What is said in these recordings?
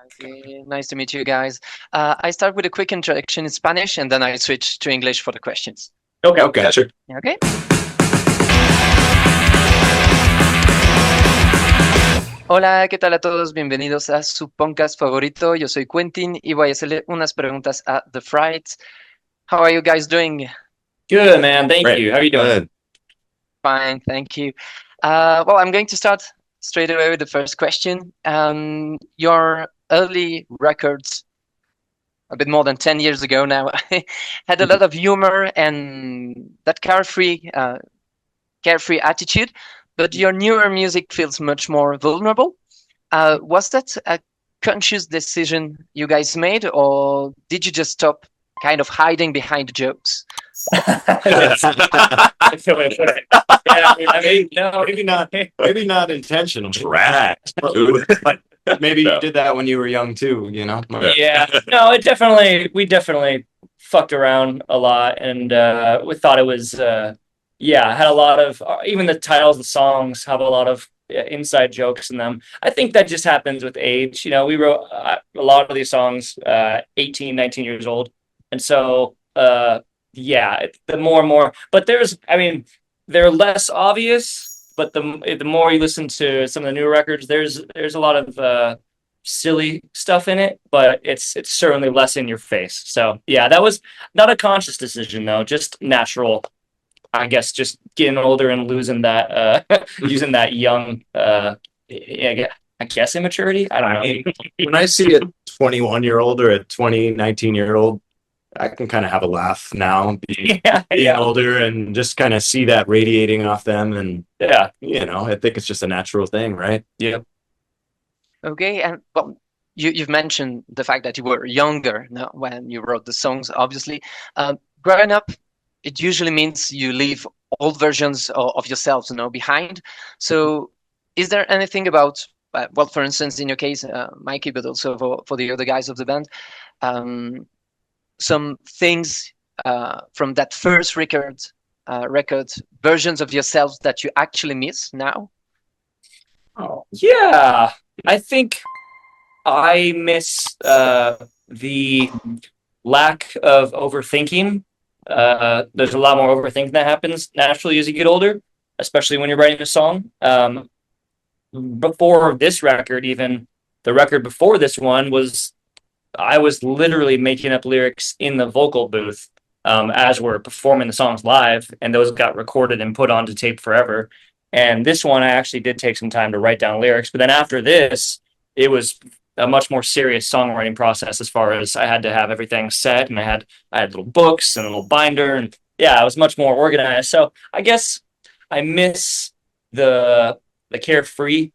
Okay, nice to meet you guys. I start with a quick introduction in Spanish and then I switch to English for the questions. Okay, okay, sure. Okay. Hola, ¿qué tal a todos? Bienvenidos a su PUNKCAST favorito. Yo soy Quentin y voy a hacerle unas preguntas a The Frights. How are you guys doing? Good, man. Thank Great. you. How are you doing? Good. Fine, thank you. Well, I'm going to start straight away with the first question. Your early records, a bit more than 10 years ago now, had a lot of humor and that carefree attitude, but your newer music feels much more vulnerable. Was that a conscious decision you guys made, or did you just stop kind of hiding behind the jokes? That's the way to put it. Yeah, I mean, no, Maybe not intentional. Trapped. But maybe No. you did that when you were young too, you know? Yeah, no, we definitely fucked around a lot, and we thought it was, had a lot of, even the titles of the songs have a lot of inside jokes in them. I think that just happens with age. You know, we wrote a lot of these songs 18, 19 years old, and so the more and more, but they're less obvious, but the more you listen to some of the new records, there's a lot of silly stuff in it, but it's certainly less in your face. So yeah, that was not a conscious decision though, just natural, I guess, just getting older and losing that using that young I guess immaturity. I don't know. When I see a 21-year-old or a 19-year-old, I can kind of have a laugh now, being older, and just kind of see that radiating off them. And you know, I think it's just a natural thing, right? Yeah. Okay, and well, you've mentioned the fact that you were younger when you wrote the songs, obviously. Growing up, it usually means you leave old versions of yourselves, behind. So is there anything about, well, for instance, in your case, Mikey, but also for the other guys of the band, some things from that first record versions of yourselves that you actually miss now? Oh, yeah. I think I miss the lack of overthinking. There's a lot more overthinking that happens naturally as you get older, especially when you're writing a song. Before this record, even the record before this one I was literally making up lyrics in the vocal booth as we're performing the songs live, and those got recorded and put onto tape forever. And this one, I actually did take some time to write down lyrics, but then after this, it was a much more serious songwriting process as far as I had to have everything set, and I had little books and a little binder, and I was much more organized. So I guess I miss the carefree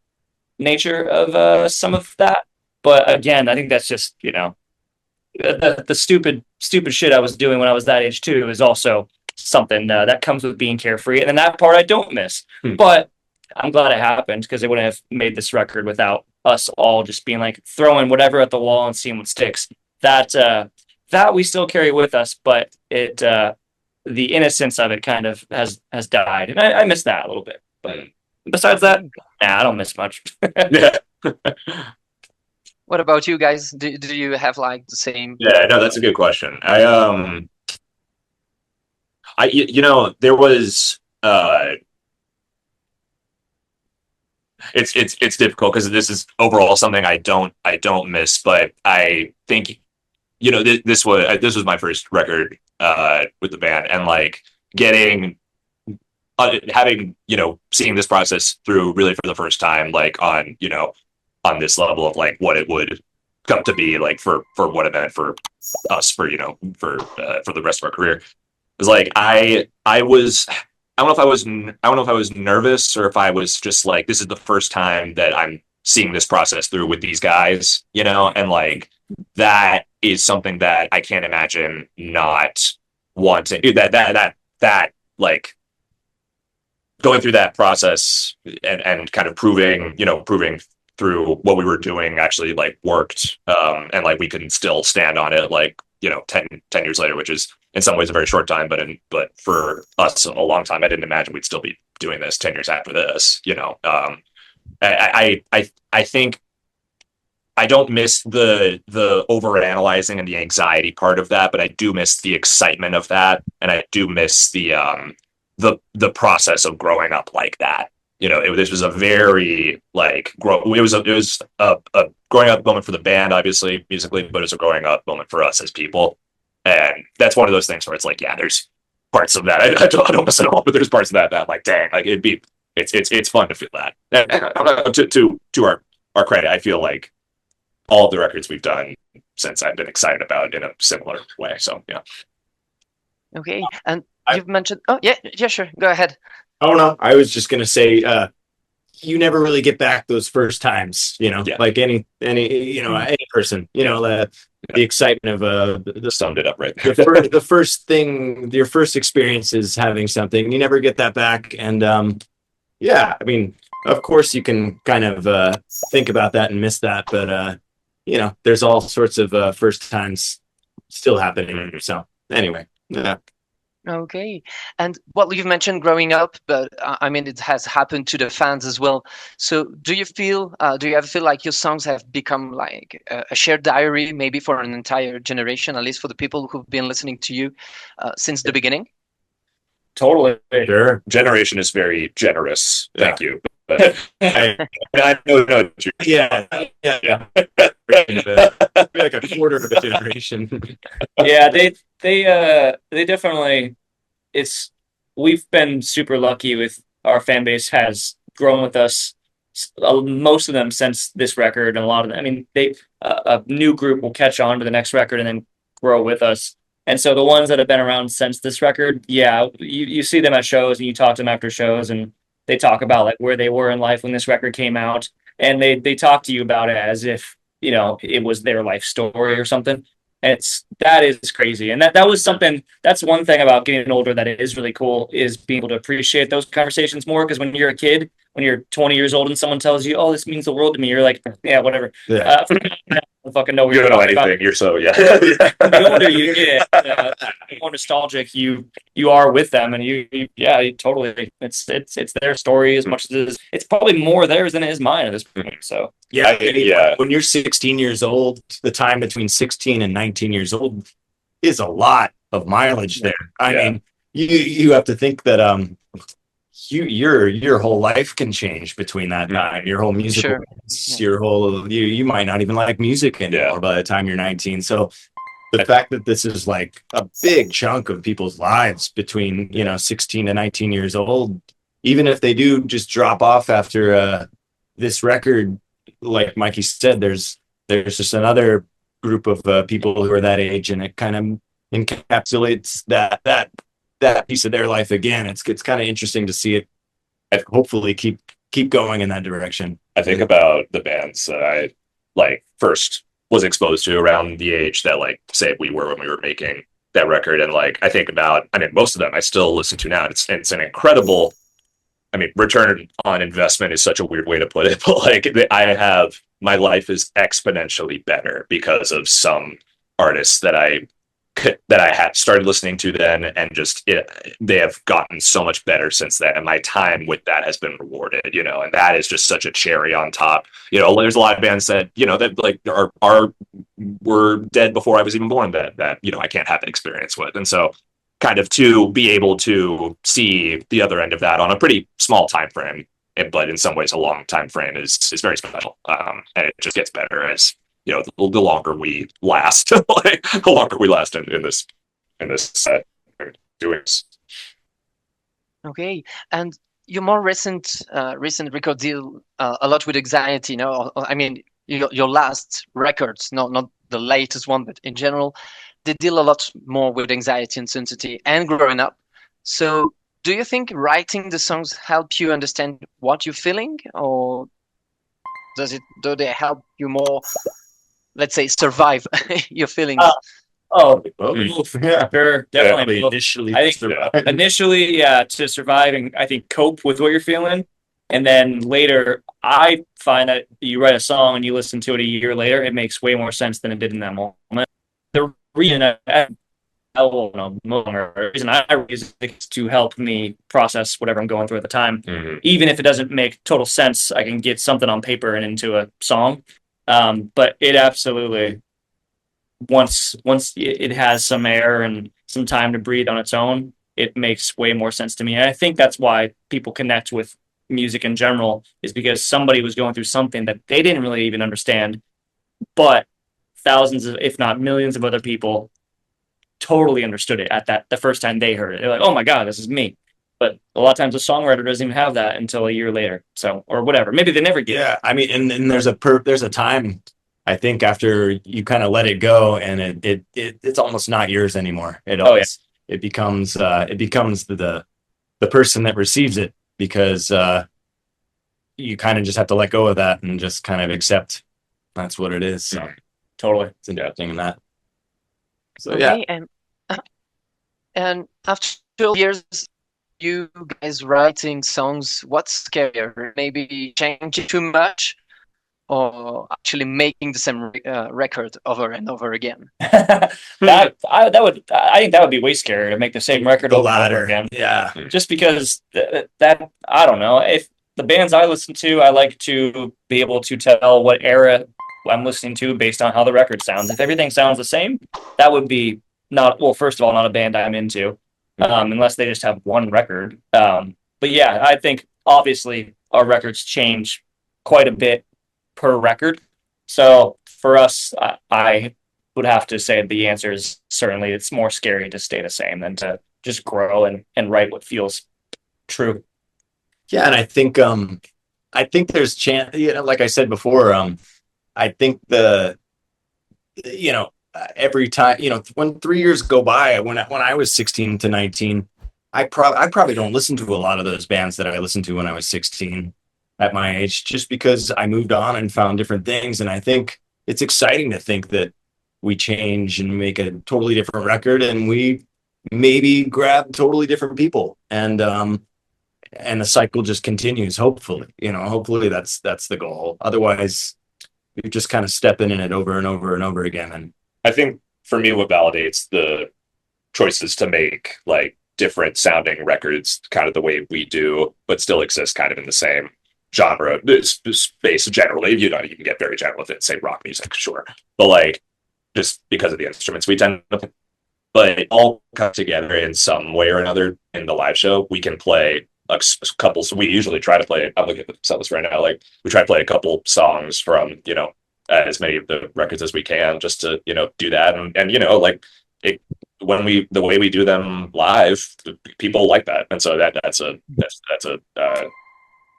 nature of some of that. But again, I think that's just, the stupid shit I was doing when I was that age too is also something that comes with being carefree. And then that part I don't miss. But I'm glad it happened, because I wouldn't have made this record without us all just being like throwing whatever at the wall and seeing what sticks. That we still carry with us, but the innocence of it kind of has died. And I miss that a little bit. But besides that, I don't miss much. Yeah. What about you guys? Do you have like the same? Yeah, no, that's a good question. There was it's difficult because this is overall something I don't miss, but I think this was my first record with the band, and like getting having seeing this process through really for the first time, like on this level of like what it would come to be like for what it meant for us for the rest of our career. It was like I don't know if I was nervous, or if I was just like, this is the first time that I'm seeing this process through with these guys, and like that is something that I can't imagine not wanting that like going through that process and kind of proving through what we were doing actually like worked, and like we can still stand on it like 10 years later, which is in some ways a very short time, but for us a long time. I didn't imagine we'd still be doing this 10 years after this. I think I don't miss the overanalyzing and the anxiety part of that, but I do miss the excitement of that, and I do miss the process of growing up like that. This was a very like it was a growing up moment for the band, obviously musically, but it's a growing up moment for us as people, and that's one of those things where it's like, yeah, there's parts of that I don't miss at all, but there's parts of that like, dang, like it's fun to feel that. And to our credit, I feel like all of the records we've done since I've been excited about in a similar way. So yeah. Okay, and you've mentioned. Oh yeah, sure. Go ahead. Oh no, I was just gonna say, you never really get back those first times, like any any person, the excitement of the summed it up right there. the first thing, your first experience is having something. You never get that back, and yeah, I mean, of course you can kind of think about that and miss that, but there's all sorts of first times still happening. So anyway, yeah. Okay, and well, you've mentioned growing up, but I mean, it has happened to the fans as well. So, do you ever feel like your songs have become like a shared diary, maybe for an entire generation, at least for the people who've been listening to you since the beginning? Totally. Sure. Generation is very generous. Yeah. Thank you. But I know. Yeah. Like a quarter of a generation. Yeah, they definitely. We've been super lucky with our fan base has grown with us. Most of them since this record, and a lot of them. I mean, a new group will catch on to the next record and then grow with us. And so the ones that have been around since this record, yeah, you see them at shows and you talk to them after shows, and they talk about like where they were in life when this record came out, and they talk to you about it as if it was their life story or something. And that is crazy, and that was something. That's one thing about getting older that is really cool, is being able to appreciate those conversations more. Because when you're a kid, when you're 20 years old, and someone tells you, "Oh, this means the world to me," you're like, "Yeah, whatever." Yeah. I fucking know You don't know anything. You're so yeah. The older you get, the more nostalgic you are with them, and you totally. It's their story as much as it's probably more theirs than it is mine at this point. So yeah. When you're 16 years old, the time between 16 and 19 years old is a lot of mileage there. I mean, you have to think that your whole life can change between that time. Your whole musical, your whole you might not even like music anymore by the time you're 19. So the fact that this is like a big chunk of people's lives between 16 to 19 years old, even if they do just drop off after this record, like Mikey said, there's just another group of people who are that age, and it kind of encapsulates that piece of their life again. It's kind of interesting to see it and hopefully keep going in that direction. I think about the bands that I like first was exposed to around the age that like say we were when we were making that record, and like I think about, I mean, most of them I still listen to now. It's an incredible, I mean, return on investment is such a weird way to put it, but like my life is exponentially better because of some artists that I had started listening to then, and just they have gotten so much better since then, and my time with that has been rewarded, and that is just such a cherry on top. There's a lot of bands that that like were dead before I was even born that I can't have an experience with, and so kind of to be able to see the other end of that on a pretty small time frame, but in some ways a long time frame is very special, and it just gets better as the longer we last, like the longer we last in this set doing this. Okay, and your more recent record deal a lot with anxiety. I mean, your last records, not the latest one, but in general, they deal a lot more with anxiety, uncertainty, and growing up. So, do you think writing the songs help you understand what you're feeling, or do they help you more, let's say, survive your feelings? Yeah, sure, definitely. Initially, I think initially, to survive and I think cope with what you're feeling, and then later, I find that you write a song and you listen to it a year later, it makes way more sense than it did in that moment. The reason I use it is to help me process whatever I'm going through at the time. Mm-hmm. Even if it doesn't make total sense, I can get something on paper and into a song. But it absolutely, once it has some air and some time to breathe on its own, it makes way more sense to me. And I think that's why people connect with music in general, is because somebody was going through something that they didn't really even understand, but thousands of, if not millions of other people totally understood it at the first time they heard it. They're like, oh my God, this is me. But a lot of times the songwriter doesn't even have that until a year later. So, or whatever. Maybe they never get it. Yeah, I mean, and there's a time, I think, after you kind of let it go, and it's almost not yours anymore. It becomes the person that receives it, because you kind of just have to let go of that and just kind of accept that's what it is. So Totally. it's interesting in that. So Okay, and after 12 years, you guys writing songs, what's scarier? Maybe changing too much, or actually making the same record over and over again? I think that would be way scarier to make the same record the over and over latter, again. yeah. Just because that I don't know, if the bands I listen to, I like to be able to tell what era I'm listening to based on how the record sounds. If everything sounds the same, that would be not, well, first of all, not a band I'm into, unless they just have one record. But yeah, I think obviously our records change quite a bit per record. So for us, I would have to say the answer is certainly it's more scary to stay the same than to just grow and write what feels true. Yeah, and I think there's chance, like I said before, I think every time, when 3 years go by, when I was 16 to 19, I probably don't listen to a lot of those bands that I listened to when I was 16 at my age, just because I moved on and found different things. And I think it's exciting to think that we change and make a totally different record, and we maybe grab totally different people, and the cycle just continues. Hopefully that's the goal. Otherwise, you're just kind of stepping in it over and over and over again. And I think for me, what validates the choices to make like different sounding records, kind of the way we do, but still exist kind of in the same genre space generally. You can get very general with it, say rock music, sure, but like just because of the instruments we tend to, but it all come together in some way or another. In the live show, we can play a couple. So we usually try to play. I'm looking at the set list right now. Like we try to play a couple songs from as many of the records as we can, just to do that, and like it, the way we do them live, people like that, and so that's a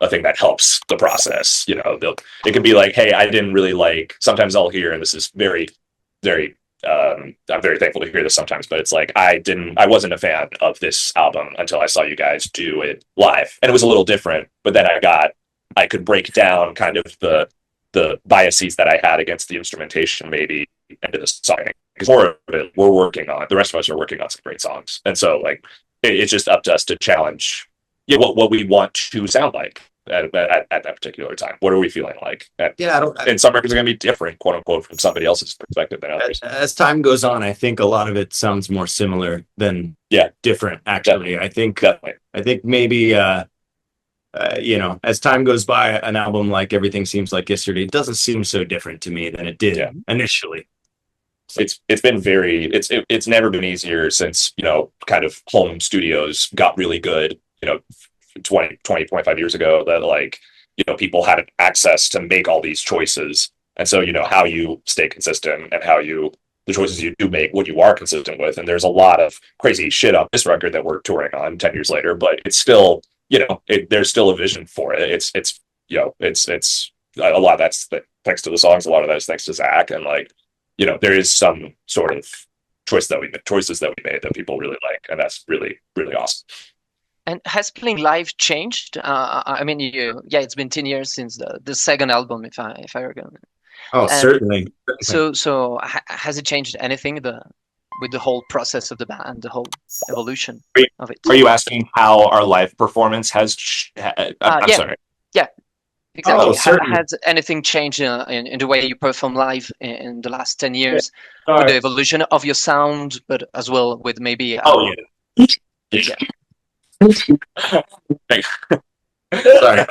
thing that helps the process. It can be like, hey, I didn't really like. Sometimes I'll hear, and this is very, very. I'm very thankful to hear this sometimes, but it's like I wasn't a fan of this album until I saw you guys do it live, and it was a little different. But then I could break down kind of the biases that I had against the instrumentation maybe into the song, because more of it the rest of us are working on some great songs, and so like it's just up to us to challenge what we want to sound like at that particular time. What are we feeling like? And some records are going to be different, quote unquote, from somebody else's perspective than others. As time goes on, I think a lot of it sounds more similar than different. Actually, definitely. I think maybe as time goes by, an album like Everything Seems Like Yesterday doesn't seem so different to me than it did initially. It's been it's never been easier since kind of home studios got really good 25 years ago, that like people had access to make all these choices, and so how you stay consistent and the choices you do make, what you are consistent with. And there's a lot of crazy shit on this record that we're touring on 10 years later, but it's still there's still a vision for it. It's a lot of that's thanks to the songs, a lot of that is thanks to Zach, and like there is some sort of choices that we made that people really like, and that's really, really awesome. And has playing live changed? I mean, it's been 10 years since the second album, if I remember. Oh, certainly. So has it changed anything with the whole process of the band, the whole evolution of it? Are you asking how our live performance has? I'm sorry. Yeah, exactly. Oh, certainly. Has anything changed in the way you perform live in the last 10 years with the evolution of your sound, but as well with maybe? Sorry.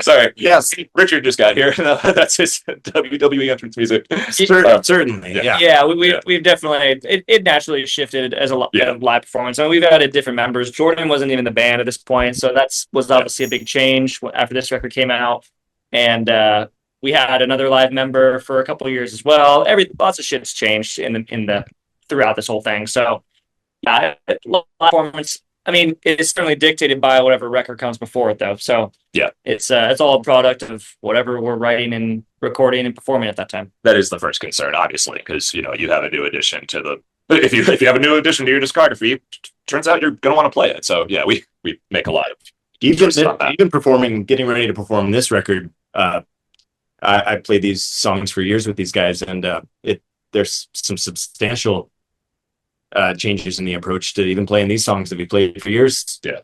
Sorry. Yes, Richard just got here. That's his WWE entrance music. Certainly. Yeah. Yeah, we've definitely it naturally shifted as a live performance. I mean, we've added different members. Jordan wasn't even in the band at this point, so was obviously a big change after this record came out. And we had another live member for a couple of years as well. Lots of shit's changed in the throughout this whole thing. So yeah, live performance. I mean, it's certainly dictated by whatever record comes before it, though. So yeah, it's all a product of whatever we're writing and recording and performing at that time. That is the first concern, obviously, because you have a new addition to the. If you have a new addition to your discography, turns out you're gonna want to play it. So yeah, we make a lot of even performing, getting ready to perform this record. I played these songs for years with these guys, and there's some substantial changes in the approach to even playing these songs that we played for years. Yeah.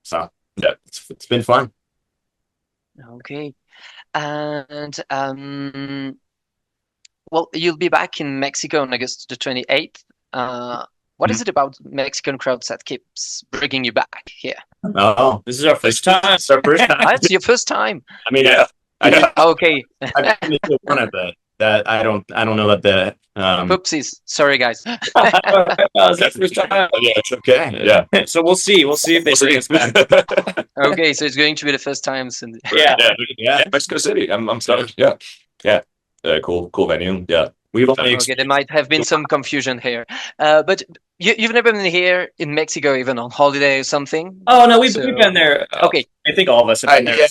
So yeah, it's been fun. Okay. And well, you'll be back in Mexico on August the 28th. What is it about Mexican crowds that keeps bringing you back here? Oh, this is our first time. It's our first time. It's your first time. I mean, yeah. Okay. I've been to one of that I don't know that the Oopsies. Sorry, guys. That's the first time. Yeah, it's okay. Yeah. So we'll see. We'll see if they bring us back. Okay, so it's going to be the first time since. Yeah. Mexico City. I'm stoked. Yeah. Cool venue. Yeah. We've only Okay, there might have been some confusion here, but you've never been here in Mexico, even on holiday or something. Oh no, we've been there. Okay, I think all of us have been there.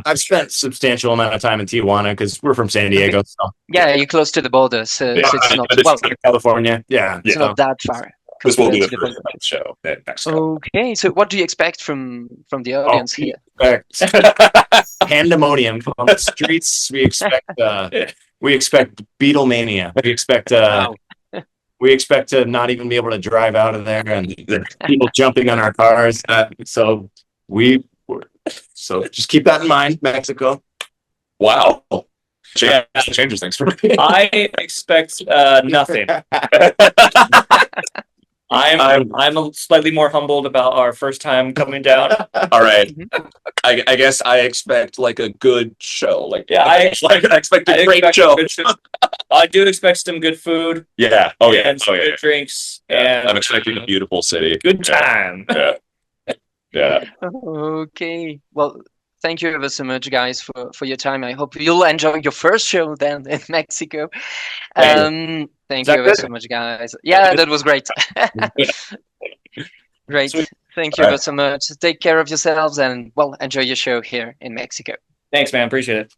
I've spent substantial amount of time in Tijuana because we're from San Diego. So. Yeah, you're close to the border, so it's not California. Yeah, it's not that far. This will be the first show in Mexico. Okay, so what do you expect from the audience here? Pandemonium on the streets. We expect Beatlemania. We expect to not even be able to drive out of there, and people jumping on our cars. So just keep that in mind, Mexico. Wow. Changes things for me. I expect nothing. I'm slightly more humbled about our first time coming down. All right. I guess I expect like a good show. I expect a great show. I do expect some good food. Yeah. And some good drinks. Yeah. And I'm expecting a beautiful city. Good time. Yeah. Okay. Well, thank you ever so much, guys, for your time. I hope you'll enjoy your first show then in Mexico. Thank you ever so much, guys. Yeah, that was great. Great. Thank you ever so much. Take care of yourselves and, well, enjoy your show here in Mexico. Thanks, man. Appreciate it.